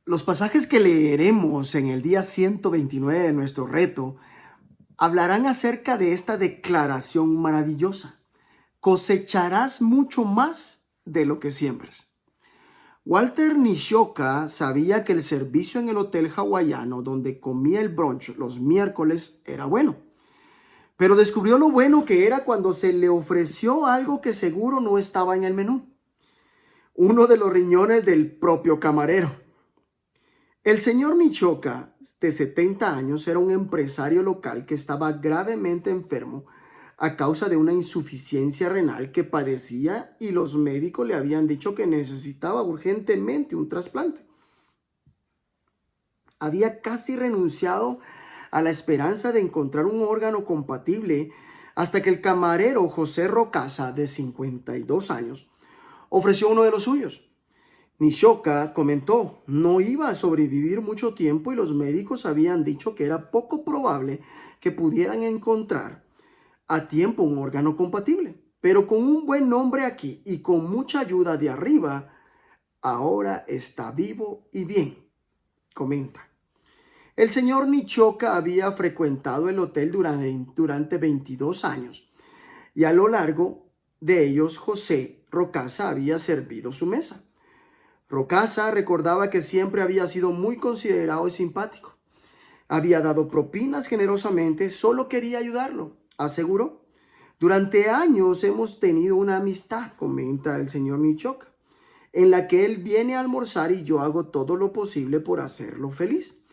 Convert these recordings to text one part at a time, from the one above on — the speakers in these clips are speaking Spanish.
Los pasajes que leeremos en el día 129 de nuestro reto hablarán acerca de esta declaración maravillosa. Cosecharás mucho más de lo que siembras. Walter Nishoka sabía que el servicio en el hotel hawaiano donde comía el brunch los miércoles era bueno, pero descubrió lo bueno que era cuando se le ofreció algo que seguro no estaba en el menú: uno de los riñones del propio camarero. El señor Nishoka, de 70 años, era un empresario local que estaba gravemente enfermo a causa de una insuficiencia renal que padecía, y los médicos le habían dicho que necesitaba urgentemente un trasplante. Había casi renunciado a la esperanza de encontrar un órgano compatible hasta que el camarero José Rocasa, de 52 años, ofreció uno de los suyos. Nishoka comentó: no iba a sobrevivir mucho tiempo y los médicos habían dicho que era poco probable que pudieran encontrar a tiempo un órgano compatible. Pero con un buen nombre aquí y con mucha ayuda de arriba, ahora está vivo y bien, comenta. El señor Nishoka había frecuentado el hotel durante 22 años y a lo largo de ellos José Rocasa había servido su mesa. Rocasa recordaba que siempre había sido muy considerado y simpático. Había dado propinas generosamente, solo quería ayudarlo, aseguró. Durante años hemos tenido una amistad, comenta el señor Nishoka, en la que él viene a almorzar y yo hago todo lo posible por hacerlo feliz.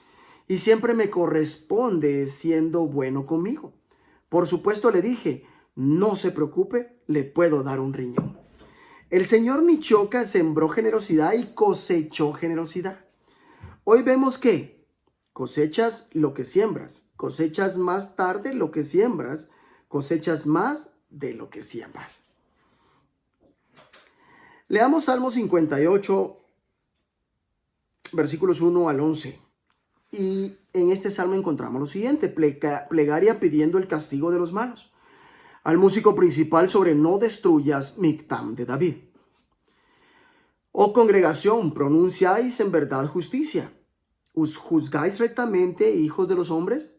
Y siempre me corresponde siendo bueno conmigo. Por supuesto, le dije: no se preocupe, le puedo dar un riñón. El señor Nishoka sembró generosidad y cosechó generosidad. Hoy vemos que cosechas lo que siembras, cosechas más tarde lo que siembras, cosechas más de lo que siembras. Leamos Salmo 58, versículos 1 al 11. Y en este salmo encontramos lo siguiente: plegaria pidiendo el castigo de los malos. Al músico principal sobre no destruyas Mictam de David. Oh congregación, pronunciáis en verdad justicia. ¿Os juzgáis rectamente, hijos de los hombres?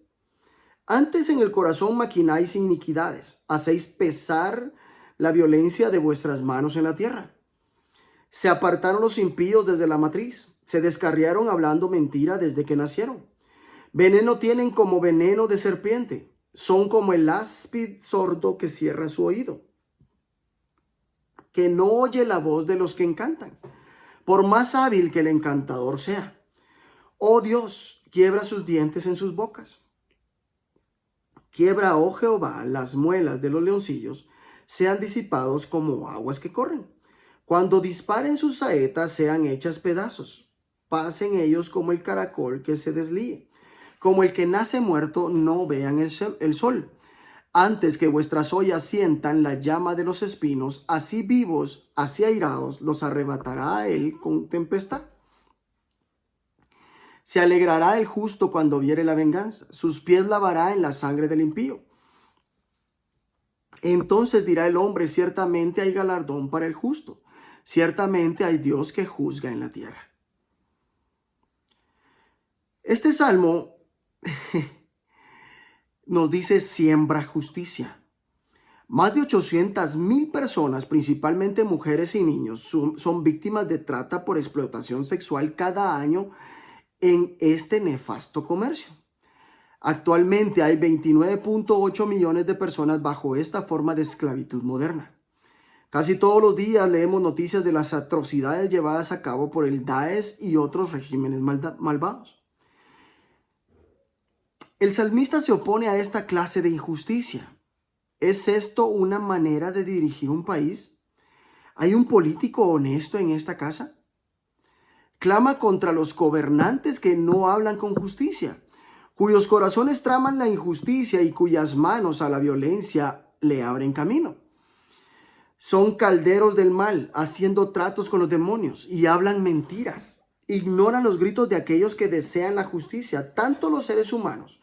Antes en el corazón maquináis iniquidades, hacéis pesar la violencia de vuestras manos en la tierra. Se apartaron los impíos desde la matriz, se descarriaron hablando mentira desde que nacieron. Veneno tienen como veneno de serpiente, son como el áspid sordo que cierra su oído, que no oye la voz de los que encantan, por más hábil que el encantador sea. Oh Dios, quiebra sus dientes en sus bocas. Quiebra, oh Jehová, las muelas de los leoncillos, sean disipados como aguas que corren. Cuando disparen sus saetas, sean hechas pedazos. Pasen ellos como el caracol que se deslíe. Como el que nace muerto, no vean el sol. Antes que vuestras ollas sientan la llama de los espinos, así vivos, así airados, los arrebatará a él con tempestad. Se alegrará el justo cuando viere la venganza, sus pies lavará en la sangre del impío. Entonces dirá el hombre: ciertamente hay galardón para el justo, ciertamente hay Dios que juzga en la tierra. Este salmo nos dice: siembra justicia. Más de 800,000 personas, principalmente mujeres y niños, son víctimas de trata por explotación sexual cada año en este nefasto comercio. Actualmente hay 29.8 millones de personas bajo esta forma de esclavitud moderna. Casi todos los días leemos noticias de las atrocidades llevadas a cabo por el Daesh y otros regímenes malvados. El salmista se opone a esta clase de injusticia. ¿Es esto una manera de dirigir un país? ¿Hay un político honesto en esta casa? Clama contra los gobernantes que no hablan con justicia, cuyos corazones traman la injusticia y cuyas manos a la violencia le abren camino. Son calderos del mal, haciendo tratos con los demonios, y hablan mentiras. Ignoran los gritos de aquellos que desean la justicia, tanto los seres humanos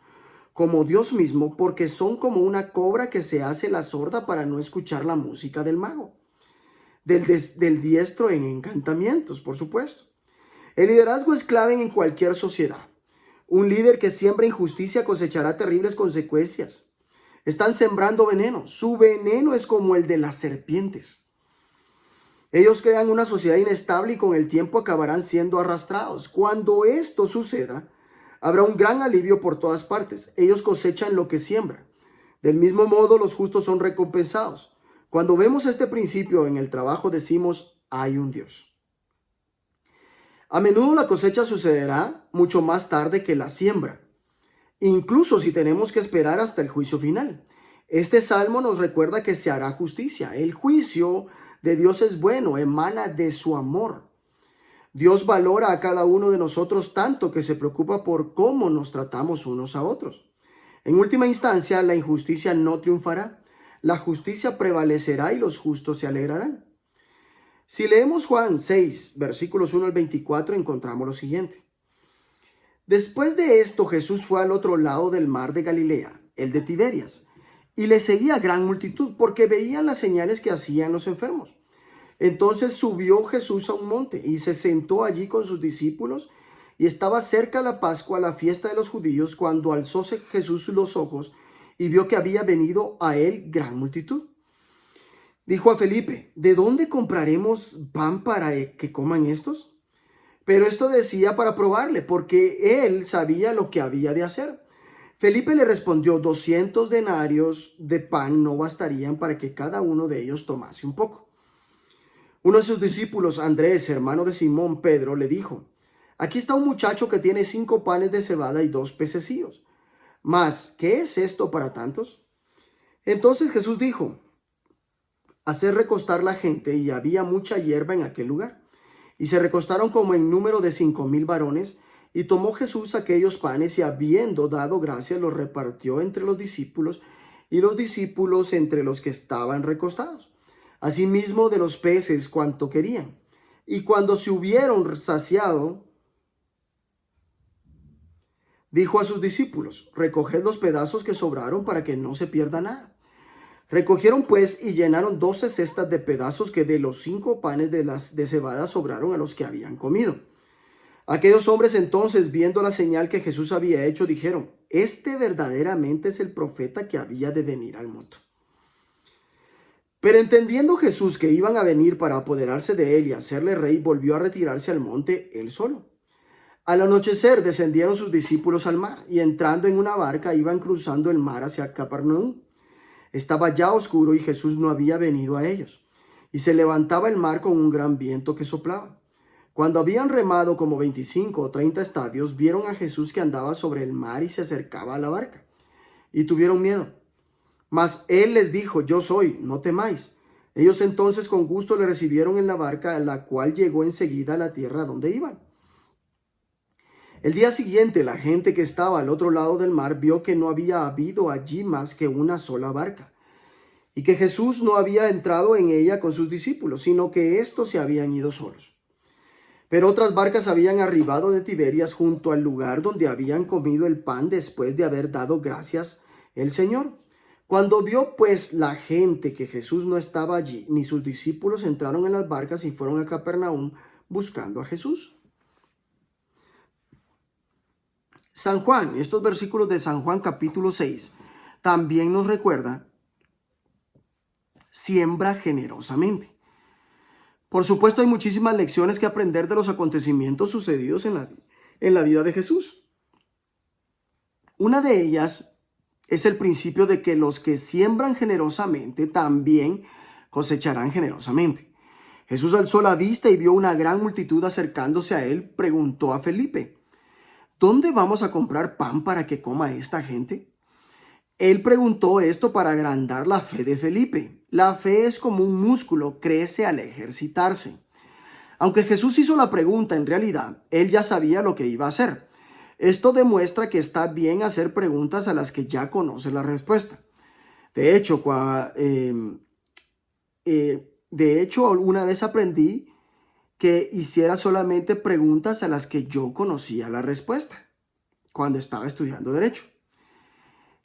como Dios mismo, porque son como una cobra que se hace la sorda para no escuchar la música del mago, del diestro en encantamientos, por supuesto. El liderazgo es clave en cualquier sociedad. Un líder que siembra injusticia cosechará terribles consecuencias. Están sembrando veneno. Su veneno es como el de las serpientes. Ellos crean una sociedad inestable y con el tiempo acabarán siendo arrastrados. Cuando esto suceda, habrá un gran alivio por todas partes. Ellos cosechan lo que siembran. Del mismo modo, los justos son recompensados. Cuando vemos este principio en el trabajo, decimos, hay un Dios. A menudo la cosecha sucederá mucho más tarde que la siembra, incluso si tenemos que esperar hasta el juicio final. Este salmo nos recuerda que se hará justicia. El juicio de Dios es bueno, emana de su amor. Dios valora a cada uno de nosotros tanto que se preocupa por cómo nos tratamos unos a otros. En última instancia, la injusticia no triunfará. La justicia prevalecerá y los justos se alegrarán. Si leemos Juan 6, versículos 1 al 24, encontramos lo siguiente. Después de esto, Jesús fue al otro lado del mar de Galilea, el de Tiberias, y le seguía gran multitud, porque veían las señales que hacían los enfermos. Entonces subió Jesús a un monte y se sentó allí con sus discípulos, y estaba cerca la Pascua, la fiesta de los judíos, cuando alzó Jesús los ojos y vio que había venido a él gran multitud. Dijo a Felipe, ¿de dónde compraremos pan para que coman estos? Pero esto decía para probarle, porque él sabía lo que había de hacer. Felipe le respondió, 200 denarios de pan no bastarían para que cada uno de ellos tomase un poco. Uno de sus discípulos, Andrés, hermano de Simón Pedro, le dijo, aquí está un muchacho que tiene 5 panes de cebada y 2 pececillos. Mas, ¿qué es esto para tantos? Entonces Jesús dijo, hacer recostar la gente, y había mucha hierba en aquel lugar. Y se recostaron como en número de 5,000 varones, y tomó Jesús aquellos panes, y habiendo dado gracias, los repartió entre los discípulos, y los discípulos entre los que estaban recostados. Asimismo de los peces cuanto querían. Y cuando se hubieron saciado, dijo a sus discípulos, recoged los pedazos que sobraron para que no se pierda nada. Recogieron pues y llenaron 12 cestas de pedazos que de los 5 panes de cebada sobraron a los que habían comido. Aquellos hombres entonces, viendo la señal que Jesús había hecho, dijeron, este verdaderamente es el profeta que había de venir al mundo. Pero entendiendo Jesús que iban a venir para apoderarse de él y hacerle rey, volvió a retirarse al monte él solo. Al anochecer descendieron sus discípulos al mar, y entrando en una barca iban cruzando el mar hacia Capernaum. Estaba ya oscuro y Jesús no había venido a ellos, y se levantaba el mar con un gran viento que soplaba. Cuando habían remado como 25 o 30 estadios, vieron a Jesús que andaba sobre el mar y se acercaba a la barca, y tuvieron miedo. Mas él les dijo, yo soy, no temáis. Ellos entonces con gusto le recibieron en la barca, la cual llegó enseguida a la tierra donde iban. El día siguiente, la gente que estaba al otro lado del mar vio que no había habido allí más que una sola barca, y que Jesús no había entrado en ella con sus discípulos, sino que éstos se habían ido solos. Pero otras barcas habían arribado de Tiberias junto al lugar donde habían comido el pan después de haber dado gracias el Señor. Cuando vio pues la gente que Jesús no estaba allí, ni sus discípulos, entraron en las barcas y fueron a Capernaum buscando a Jesús. San Juan, estos versículos de San Juan capítulo 6, también nos recuerda, siembra generosamente. Por supuesto, hay muchísimas lecciones que aprender de los acontecimientos sucedidos en la vida de Jesús. Una de ellas es el principio de que los que siembran generosamente también cosecharán generosamente. Jesús alzó la vista y vio una gran multitud acercándose a él. Preguntó a Felipe, ¿dónde vamos a comprar pan para que coma esta gente? Él preguntó esto para agrandar la fe de Felipe. La fe es como un músculo, crece al ejercitarse. Aunque Jesús hizo la pregunta, en realidad, él ya sabía lo que iba a hacer. Esto demuestra que está bien hacer preguntas a las que ya conoce la respuesta. De hecho, una vez aprendí que hiciera solamente preguntas a las que yo conocía la respuesta cuando estaba estudiando Derecho.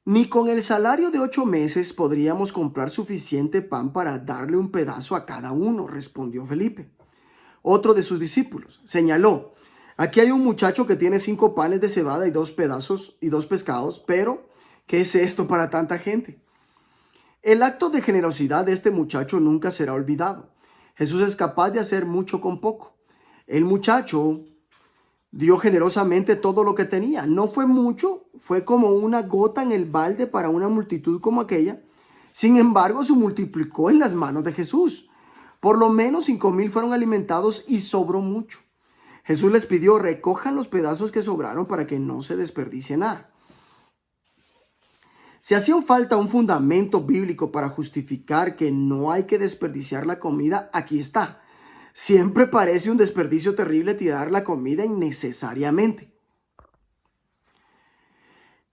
Ni con el salario de 8 meses podríamos comprar suficiente pan para darle un pedazo a cada uno, respondió Felipe. Otro de sus discípulos señaló, Aquí hay un muchacho que tiene 5 panes de cebada y 2 pedazos y 2 pescados, pero ¿qué es esto para tanta gente? El acto de generosidad de este muchacho nunca será olvidado. Jesús es capaz de hacer mucho con poco. El muchacho dio generosamente todo lo que tenía. No fue mucho, fue como una gota en el balde para una multitud como aquella. Sin embargo, se multiplicó en las manos de Jesús. Por lo menos 5,000 fueron alimentados y sobró mucho. Jesús les pidió: recojan los pedazos que sobraron para que no se desperdicie nada. Si hacía falta un fundamento bíblico para justificar que no hay que desperdiciar la comida, aquí está. Siempre parece un desperdicio terrible tirar la comida innecesariamente.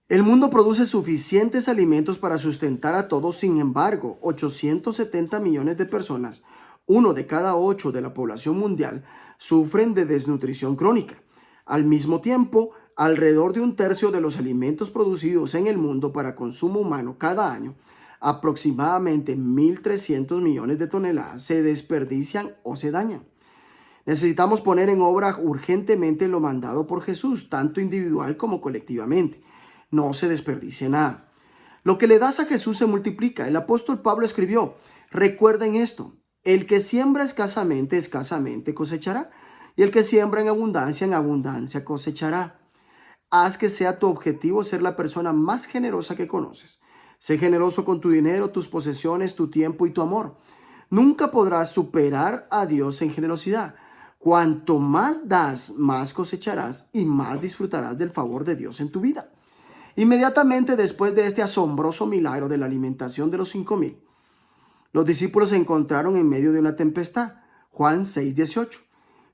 El mundo produce suficientes alimentos para sustentar a todos. Sin embargo, 870 millones de personas, 1 de cada 8 de la población mundial, sufren de desnutrición crónica. Al mismo tiempo, alrededor de 1/3 de los alimentos producidos en el mundo para consumo humano cada año, aproximadamente 1.300 millones de toneladas, se desperdician o se dañan. Necesitamos poner en obra urgentemente lo mandado por Jesús, tanto individual como colectivamente. No se desperdicie nada. Lo que le das a Jesús se multiplica. El apóstol Pablo escribió: recuerden esto, el que siembra escasamente, escasamente cosechará, y el que siembra en abundancia cosechará. Haz que sea tu objetivo ser la persona más generosa que conoces. Sé generoso con tu dinero, tus posesiones, tu tiempo y tu amor. Nunca podrás superar a Dios en generosidad. Cuanto más das, más cosecharás y más disfrutarás del favor de Dios en tu vida. Inmediatamente después de este asombroso milagro de la alimentación de los 5,000, los discípulos se encontraron en medio de una tempestad. Juan 6:18.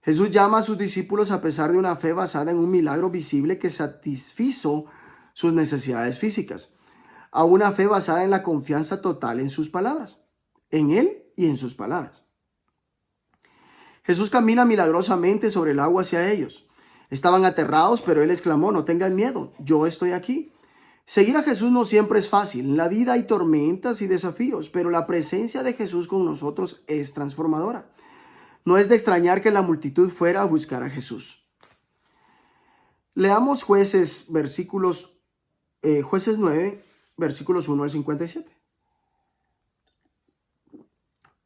Jesús llama a sus discípulos a pesar de una fe basada en un milagro visible que satisfizo sus necesidades físicas, a una fe basada en la confianza total en sus palabras, en Él y en sus palabras. Jesús camina milagrosamente sobre el agua hacia ellos. Estaban aterrados, pero Él exclamó: no tengan miedo, yo estoy aquí. Seguir a Jesús no siempre es fácil. En la vida hay tormentas y desafíos, pero la presencia de Jesús con nosotros es transformadora. No es de extrañar que la multitud fuera a buscar a Jesús. Leamos Jueces 9, versículos 1 al 57.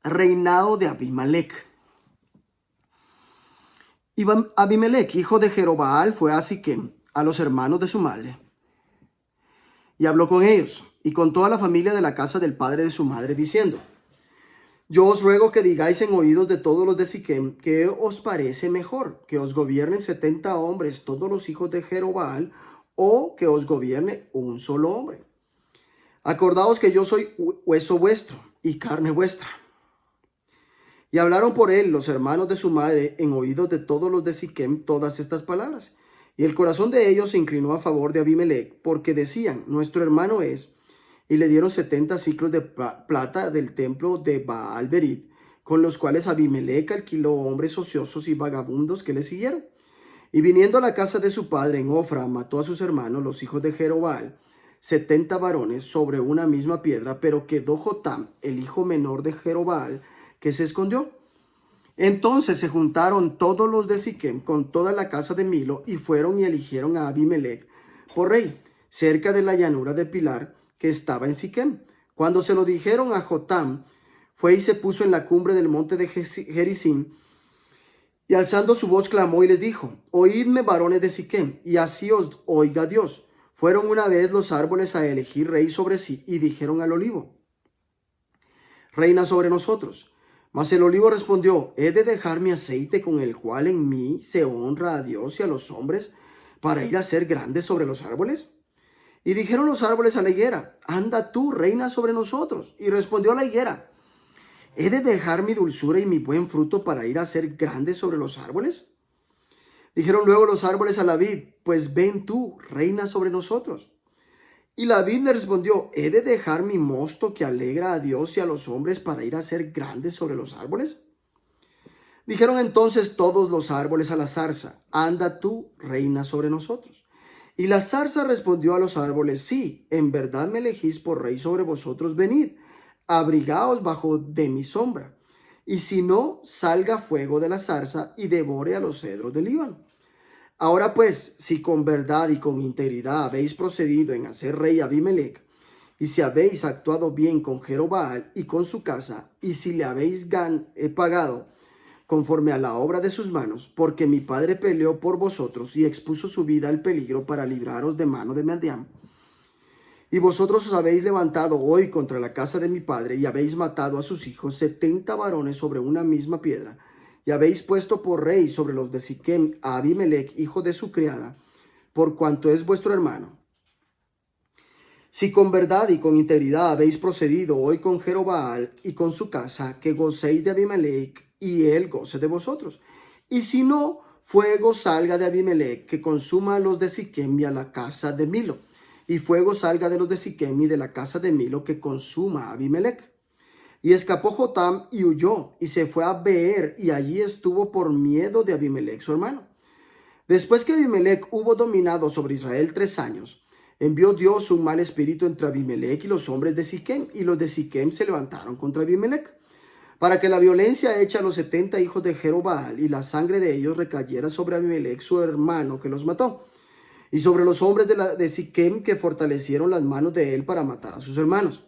Reinado de Abimelec. Abimelec, hijo de Jerobaal, fue a Siquem, a los hermanos de su madre, y habló con ellos y con toda la familia de la casa del padre de su madre, diciendo: yo os ruego que digáis en oídos de todos los de Siquem, ¿qué os parece mejor? ¿Que os gobiernen 70 hombres, todos los hijos de Jerobaal, o que os gobierne un solo hombre? Acordaos que yo soy hueso vuestro y carne vuestra. Y hablaron por él los hermanos de su madre en oídos de todos los de Siquem todas estas palabras. Y el corazón de ellos se inclinó a favor de Abimelec, porque decían: nuestro hermano es. Y le dieron 70 siclos de plata del templo de Baal-Berit, con los cuales Abimelec alquiló hombres ociosos y vagabundos que le siguieron. Y viniendo a la casa de su padre en Ofra, mató a sus hermanos, los hijos de Jerobaal, 70 varones sobre una misma piedra, pero quedó Jotam, el hijo menor de Jerobaal, que se escondió. Entonces se juntaron todos los de Siquem con toda la casa de Milo, y fueron y eligieron a Abimelec por rey, cerca de la llanura de Pilar, que estaba en Siquem. Cuando se lo dijeron a Jotam, fue y se puso en la cumbre del monte de Gerizim, y alzando su voz clamó y les dijo: oídme, varones de Siquem, y así os oiga Dios. Fueron una vez los árboles a elegir rey sobre sí, y dijeron al olivo: reina sobre nosotros. Mas el olivo respondió: ¿he de dejar mi aceite con el cual en mí se honra a Dios y a los hombres, para ir a ser grande sobre los árboles? Y dijeron los árboles a la higuera: anda tú, reina sobre nosotros. Y respondió la higuera: ¿he de dejar mi dulzura y mi buen fruto para ir a ser grande sobre los árboles? Dijeron luego los árboles a la vid: pues ven tú, reina sobre nosotros. Y la vid le respondió: ¿he de dejar mi mosto que alegra a Dios y a los hombres para ir a ser grandes sobre los árboles? Dijeron entonces todos los árboles a la zarza: anda tú, reina sobre nosotros. Y la zarza respondió a los árboles: sí, en verdad me elegís por rey sobre vosotros, venid, abrigaos bajo de mi sombra. Y si no, salga fuego de la zarza y devore a los cedros del Líbano. Ahora pues, si con verdad y con integridad habéis procedido en hacer rey a Abimelech, y si habéis actuado bien con Jerobaal y con su casa, y si le habéis pagado conforme a la obra de sus manos, porque mi padre peleó por vosotros y expuso su vida al peligro para libraros de mano de Madián. Y vosotros os habéis levantado hoy contra la casa de mi padre y habéis matado a sus hijos 70 varones sobre una misma piedra, y habéis puesto por rey sobre los de Siquem a Abimelech, hijo de su criada, por cuanto es vuestro hermano. Si con verdad y con integridad habéis procedido hoy con Jerobaal y con su casa, que gocéis de Abimelech y él goce de vosotros. Y si no, fuego salga de Abimelech, que consuma a los de Siquem y a la casa de Milo. Y fuego salga de los de Siquem y de la casa de Milo, que consuma a Abimelech. Y escapó Jotam y huyó, y se fue a Beer, y allí estuvo por miedo de Abimelech su hermano. Después que Abimelech hubo dominado sobre Israel 3 años, envió Dios un mal espíritu entre Abimelech y los hombres de Siquem, y los de Siquem se levantaron contra Abimelech, para que la violencia hecha a los 70 hijos de Jerobaal y la sangre de ellos recayera sobre Abimelech su hermano, que los mató, y sobre los hombres de Siquem, que fortalecieron las manos de él para matar a sus hermanos.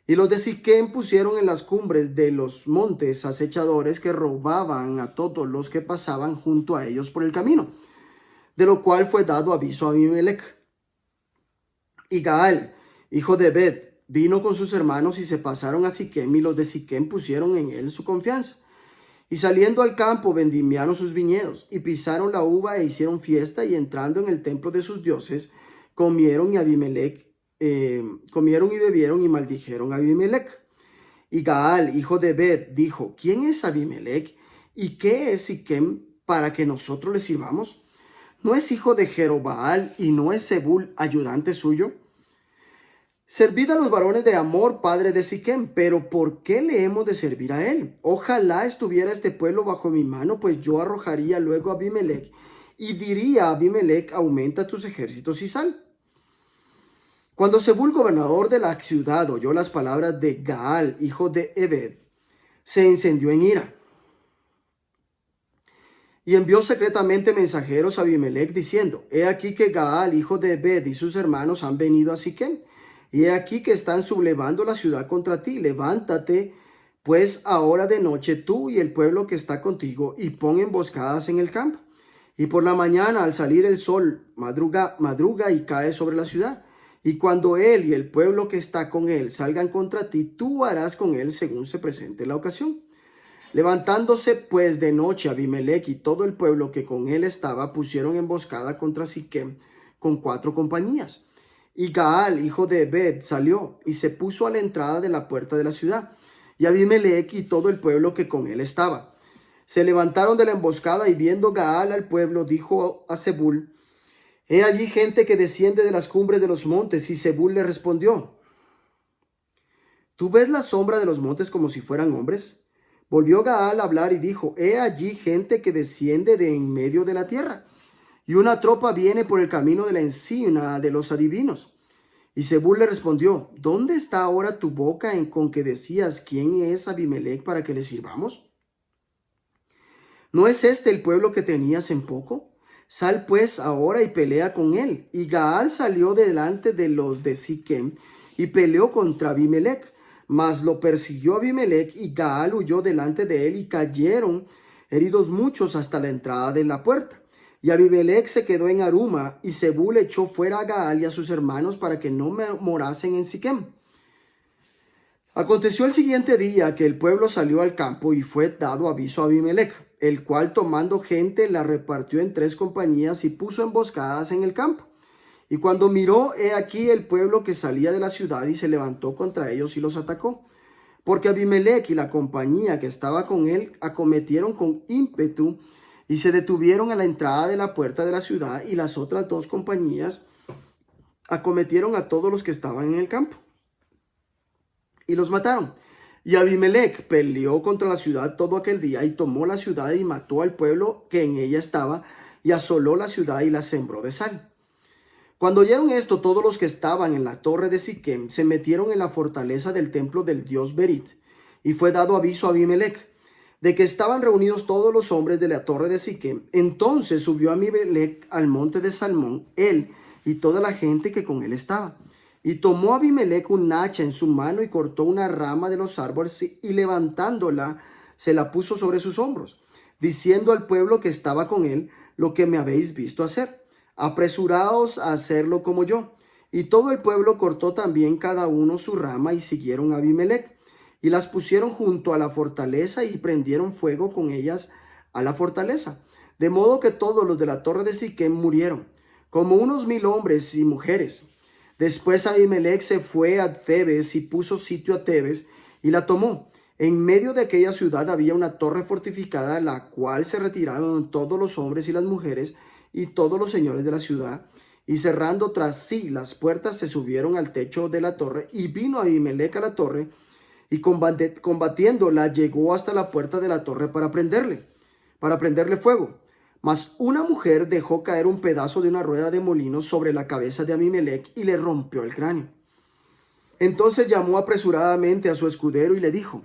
Y los de Siquem pusieron en las cumbres de los montes acechadores que robaban a todos los que pasaban junto a ellos por el camino, de lo cual fue dado aviso a Abimelech. Y Gaal, hijo de Ebed, vino con sus hermanos y se pasaron a Siquem, y los de Siquem pusieron en él su confianza. Y saliendo al campo vendimiaron sus viñedos, y pisaron la uva e hicieron fiesta, y entrando en el templo de sus dioses, comieron y bebieron y maldijeron a Abimelech. Y Gaal, hijo de Ebed, dijo: ¿Quién es Abimelech? ¿Y qué es Siquem para que nosotros le sirvamos? ¿No es hijo de Jerobaal y no es Zebul ayudante suyo? Servid a los varones de Amor, padre de Siquem, pero ¿por qué le hemos de servir a él? Ojalá estuviera este pueblo bajo mi mano, pues yo arrojaría luego a Abimelech y diría a Abimelech: aumenta tus ejércitos y sal. Cuando Zebul, gobernador de la ciudad, oyó las palabras de Gaal, hijo de Ebed, se encendió en ira y envió secretamente mensajeros a Abimelech diciendo: he aquí que Gaal, hijo de Ebed, y sus hermanos han venido a Siquem, y he aquí que están sublevando la ciudad contra ti. Levántate pues ahora de noche tú y el pueblo que está contigo, y pon emboscadas en el campo. Y por la mañana, al salir el sol, madruga y cae sobre la ciudad. Y cuando él y el pueblo que está con él salgan contra ti, tú harás con él según se presente la ocasión. Levantándose pues de noche, Abimelech y todo el pueblo que con él estaba pusieron emboscada contra Siquem con 4 compañías. Y Gaal, hijo de Ebed, salió y se puso a la entrada de la puerta de la ciudad, y Abimelech y todo el pueblo que con él estaba se levantaron de la emboscada, y viendo Gaal al pueblo, dijo a Zebul: he allí gente que desciende de las cumbres de los montes. Y Zebul le respondió: ¿tú ves la sombra de los montes como si fueran hombres? Volvió Gaal a hablar y dijo: he allí gente que desciende de en medio de la tierra, y una tropa viene por el camino de la encina de los adivinos. Y Zebul le respondió: ¿dónde está ahora tu boca con que decías: ¿quién es Abimelech para que le sirvamos? ¿No es este el pueblo que tenías en poco? Sal pues ahora y pelea con él. Y Gaal salió delante de los de Siquem y peleó contra Abimelech, mas lo persiguió Abimelech, y Gaal huyó delante de él, y cayeron heridos muchos hasta la entrada de la puerta. Y Abimelech se quedó en Aruma, y Zebul echó fuera a Gaal y a sus hermanos para que no morasen en Siquem. Aconteció el siguiente día que el pueblo salió al campo, y fue dado aviso a Abimelech, el cual, tomando gente, la repartió en 3 compañías y puso emboscadas en el campo. Y cuando miró, he aquí el pueblo que salía de la ciudad, y se levantó contra ellos y los atacó. Porque Abimelech y la compañía que estaba con él acometieron con ímpetu y se detuvieron a la entrada de la puerta de la ciudad, y las otras 2 compañías acometieron a todos los que estaban en el campo y los mataron. Y Abimelech peleó contra la ciudad todo aquel día, y tomó la ciudad y mató al pueblo que en ella estaba, y asoló la ciudad y la sembró de sal. Cuando oyeron esto, todos los que estaban en la torre de Siquem se metieron en la fortaleza del templo del dios Berit, y fue dado aviso a Abimelech. de que estaban reunidos todos los hombres de la torre de Siquem, entonces subió Abimelech al monte de Salmón, él y toda la gente que con él estaba. Y tomó Abimelech un hacha en su mano y cortó una rama de los árboles y levantándola se la puso sobre sus hombros, diciendo al pueblo que estaba con él: lo que me habéis visto hacer, apresuraos a hacerlo como yo. Y todo el pueblo cortó también cada uno su rama y siguieron a Abimelech. Y las pusieron junto a la fortaleza y prendieron fuego con ellas a la fortaleza. De modo que todos los de la torre de Siquem murieron, como unos 1000 hombres y mujeres. Después Abimelech se fue a Tebes y puso sitio a Tebes y la tomó. En medio de aquella ciudad había una torre fortificada, a la cual se retiraron todos los hombres y las mujeres y todos los señores de la ciudad. Y cerrando tras sí las puertas, se subieron al techo de la torre. Y vino Abimelech a la torre y combatiéndola llegó hasta la puerta de la torre para prenderle fuego. Mas una mujer dejó caer un pedazo de una rueda de molino sobre la cabeza de Abimelech y le rompió el cráneo. Entonces llamó apresuradamente a su escudero y le dijo: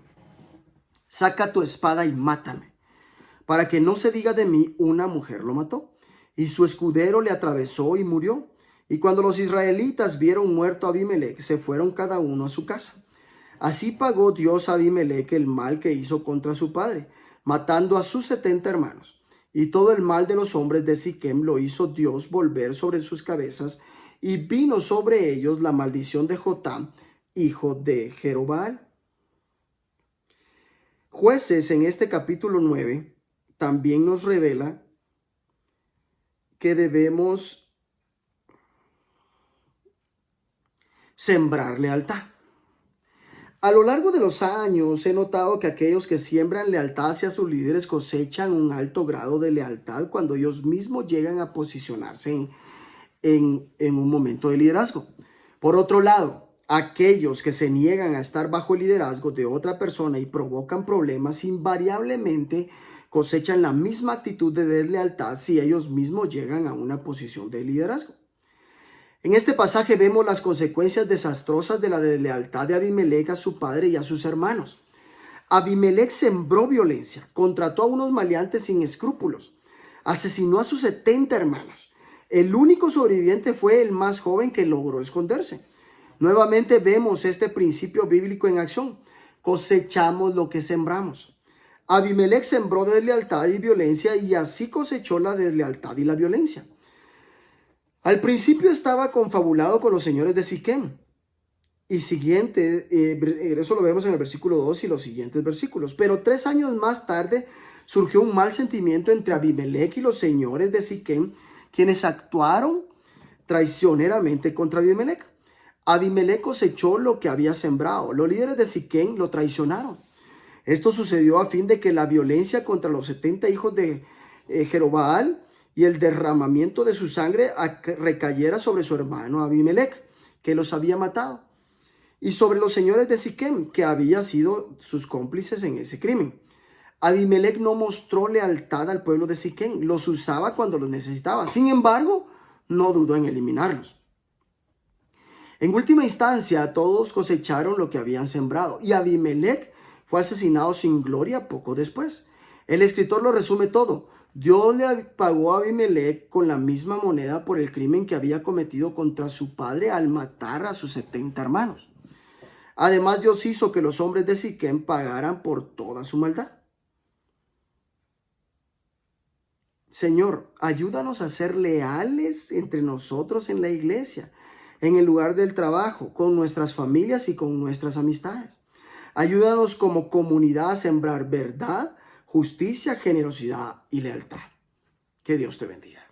saca tu espada y mátame, para que no se diga de mí, una mujer lo mató. Y su escudero le atravesó y murió. Y cuando los israelitas vieron muerto a Abimelech, se fueron cada uno a su casa. Así pagó Dios a Abimelech el mal que hizo contra su padre, matando a sus 70 hermanos. Y todo el mal de los hombres de Siquem lo hizo Dios volver sobre sus cabezas, y vino sobre ellos la maldición de Jotam, hijo de Jerobbaal. Jueces, en este capítulo 9, también nos revela que debemos sembrar lealtad. A lo largo de los años he notado que aquellos que siembran lealtad hacia sus líderes cosechan un alto grado de lealtad cuando ellos mismos llegan a posicionarse en un momento de liderazgo. Por otro lado, aquellos que se niegan a estar bajo el liderazgo de otra persona y provocan problemas invariablemente cosechan la misma actitud de deslealtad si ellos mismos llegan a una posición de liderazgo. En este pasaje vemos las consecuencias desastrosas de la deslealtad de Abimelech a su padre y a sus hermanos. Abimelech sembró violencia, contrató a unos maleantes sin escrúpulos, asesinó a sus 70 hermanos. El único sobreviviente fue el más joven, que logró esconderse. Nuevamente vemos este principio bíblico en acción. Cosechamos lo que sembramos. Abimelech sembró deslealtad y violencia y así cosechó la deslealtad y la violencia. Al principio estaba confabulado con los señores de Siquem. Y eso lo vemos en el versículo 2 y los siguientes versículos. Pero 3 años más tarde surgió un mal sentimiento entre Abimelech y los señores de Siquem, quienes actuaron traicioneramente contra Abimelech. Abimelech cosechó lo que había sembrado. Los líderes de Siquem lo traicionaron. Esto sucedió a fin de que la violencia contra los 70 hijos de Jerobbaal y el derramamiento de su sangre recayera sobre su hermano Abimelech, que los había matado, y sobre los señores de Siquem, que habían sido sus cómplices en ese crimen. Abimelech no mostró lealtad al pueblo de Siquem, los usaba cuando los necesitaba. Sin embargo, no dudó en eliminarlos. En última instancia, todos cosecharon lo que habían sembrado, y Abimelech fue asesinado sin gloria poco después. El escritor lo resume todo. Dios le pagó a Abimelech con la misma moneda por el crimen que había cometido contra su padre al matar a sus 70 hermanos. Además, Dios hizo que los hombres de Siquem pagaran por toda su maldad. Señor, ayúdanos a ser leales entre nosotros en la iglesia, en el lugar del trabajo, con nuestras familias y con nuestras amistades. Ayúdanos como comunidad a sembrar verdad, justicia, generosidad y lealtad. Que Dios te bendiga.